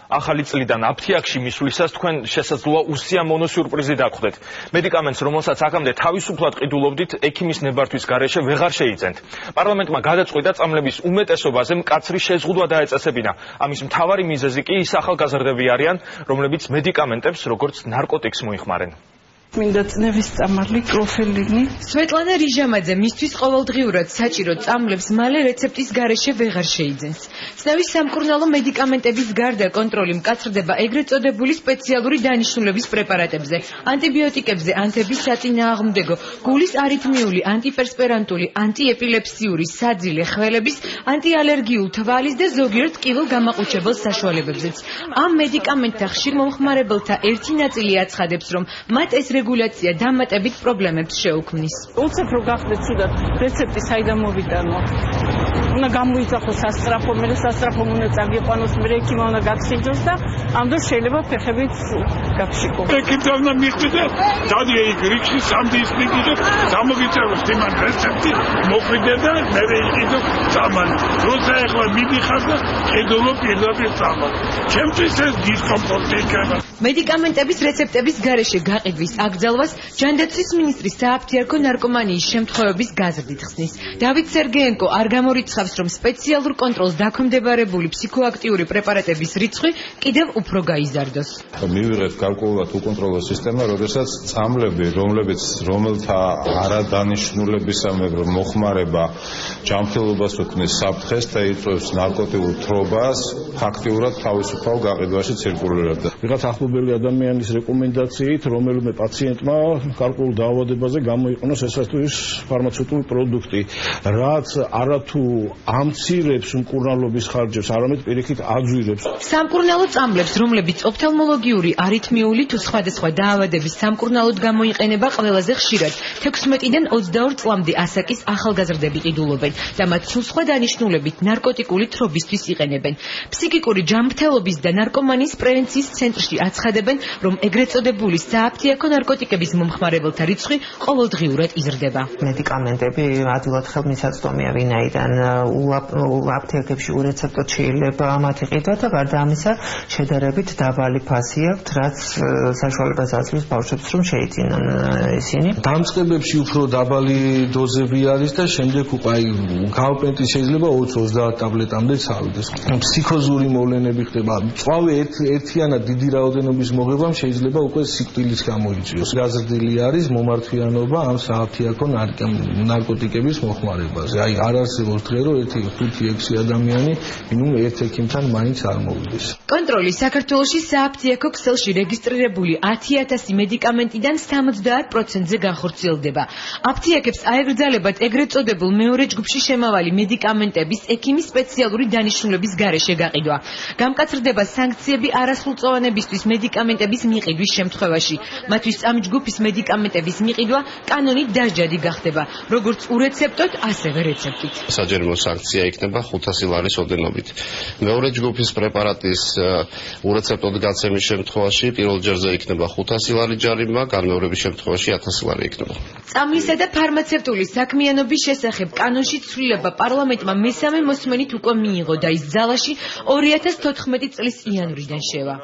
ახალი წლიდან აფთიაქში მისვლისას თქვენ შესაძლოა უსიამოვნო სიურპრიზი დაგხვდეთ. მედიკამენტს, რომელსაც აქამდე თავისუფლად ყიდულობდით, ექიმის ნებართვის გარეშე ვეღარ შეიძენთ. პარლამენტმა გადაწყვიტა წამლების უმეტესობაზე მკაცრი შეზღუდვა დაეწესებინა. ამის მთავარი მიზეზი კი ის ახალგაზრდები არიან, რომლებიც მედიკამენტებს როგორც ნარკოტიკს მოიხმარენ. მინდა წნევის წამალი კროფელინი. სვეტლანა რიჟამაძე მისთვის ყოველდღიურად საჭირო წამლებს მალე რეცეპტის გარეშე ვეღარ შეიძენს. წნევის სამკურნალო მედიკამენტების გარდა კონტროლი მკაცრდება ეგრეთ წოდებული სპეციალური დანიშნულების პრეპარატებზე, ანტიბიოტიკებზე, ანთების საწინააღმდეგო, გულის არითმიული, ანტიპერსპირანტული, ანტიეპილეფსიური, საძილე, ხველების, ანტიალერგიულ, თვალის და ზოგიერთ კილოგამაყუჩებელ საშუალებებზეც. ამ მედიკამენტთა ხშირ მომხმარებელთა ერთი ნაწილი აცხადებს, რომ მათ ეს რეგულაცია დამატებით პრობლემებს შეუქმნის. უცებ რო გახდეთ ცუდად რეცეპტი საიდან მოვიტანო? უნდა გამოიძახო სასწრაფო, მე სასწრაფომ უნდა წაგიყვანოს, მე ექიმა უნდა გაგსინჯოს და ამ დროს შეიძლება ფეხებით გაფშიკო. ექიმთან უნდა მიხვიდე, დადი ეგ რიგში სამდიის მიგიდე, გამოგიწევოს იმან რეცეპტი, მოხვიდე და მე იყიდო წამალი. როცა ახლა მიდიხარ და ყიდულო პირდაპირ წამალი. ჩემთვის ეს დისკომფორტი იქნება. მედიკამენტების რეცეპტების გარეშე გაყიდვის აკრძალვას ჯანდაცვის მინისტრის სააფთიაქო ნარკომანიის შემთხვევების გაზრდით ხსნის. დავით სერგეენკო არ გამორიცხავს, რომ სპეციალურ კონტროლს დაქვემდებარებული ფსიქოაქტიური პრეპარატების რიცხვი კიდევ უფრო გაიზარდოს. მივიღეთ გარკვეულად უკონტროლო სისტემა, როდესაც წამლები, რომელთა არადანიშნულებისამებრ მოხმარება ჯანმრთელობას უქმნის საფრთხეს და იწვევს ნარკოტიკულ თრობას, ფაქტიურად თავისუფალ გაყიდვაში ცირკულირებდა. ვიღაც ახლობელი ადამიანის რეკომენდაციით, რომელიმე პაციენტმა გარკვეულ დაავადებაზე გამოიყენოს ეს თუ ის ფარმაცევტული პროდუქტი, რაც არათუ ამცირებს მკურნალობის ხარჯებს, არამედ პირიქით აძვირებს. სამკურნალო წამლებს, რომლებიც ოფთალმოლოგიური, არითმიული თუ სხვადასხვა დაავადების სამკურნალოდ გამოიყენება ყველაზე ხშირად 16-დან 22 წლამდე ასაკის ახალგაზრდები ყიდულობენ და მათ სხვა დანიშნულებით ნარკოტიკული თრობისთვის იყენებენ. ფსიქიკური ჯანმრთელობის და ნარკომანიის პრევენციის ცენტრში აცხადებენ, რომ ეგრეთ წოდებული სააფთიაქო ნარკოტიკების მომხმარებელთა რიცხვი ყოველდღიურად იზრდება. მედიკამენტები ადვილად ხელმისაწვდომია, ვინაიდან აფთიაქებში ურეცეპტოდ შეიძლება მათი ყიდვა და გარდა ამისა შედარებით დაბალი ფასი აქვთ, რაც საშუალებას აწვდის ბავშვებს, რომ შეიძინონ ისინი. დამწყებებში უფრო დაბალი დოზები არის და შემდეგ უკვე გაოპენტი შეიძლება 20-30 ტაბლეტამდე წავიდეს. ფსიქოზური მოვლენები ხდება. მწვავე ერთიანად დიდი რაოდენობის მოღებამ შეიძლება უკვე სიკვდილის გამოიწვიოს. გაზრდილი არის მომართვიანობა ამ სააფთიაქო ნარკოტიკების მოხმარებაზე. აი არ არსებობს დღე რომ 1-5-6 ადამიანი მინიმუმ ერთ ექიმთან მაინც არ მოვიდეს. კონტროლი საქართველოში სააფთიაქო ქსელში რეგისტრირებული 10,000 მედიკამენტიდან 70%-ზე განხორციელდება. აფთიაქებს აეგრძალებათ ეგრეთ წოდებულ მეორე ჯგუფში შემავალი მედიკამენტების ექიმის სპეციალური დანიშნულების გარეშე გაყიდვა. გამკაცრდება სანქციები არასრულწლოვანებისთვის მედიკამენტების მიყიდვის შემთხვევაში. მათთვის ამ ჯგუფის მედიკამენტების მიყიდვა კანონით დასჯადი გახდება, როგორც ურეცეპტოდ, ასევე რეცეპტით. საჯარიმო სანქცია იქნება 500 ლარის ოდენობით. მეორე ჯგუფის პრეპარატის ურეცეპტოდ გაცემის შემთხვევაში პირველ ჯერზე იქნება 500 ლარი ჯარიმა, განმეორების შემთხვევაში 1000 ლარი იქნება. წამლისა და ფარმაცევტული საქმიანობის შესახებ კანონში ცვლილება პარლამენტმა მესამე მოსმენით უკვე მიიღო და ის ძალაში 2014 წლის იანვრიდან შევა.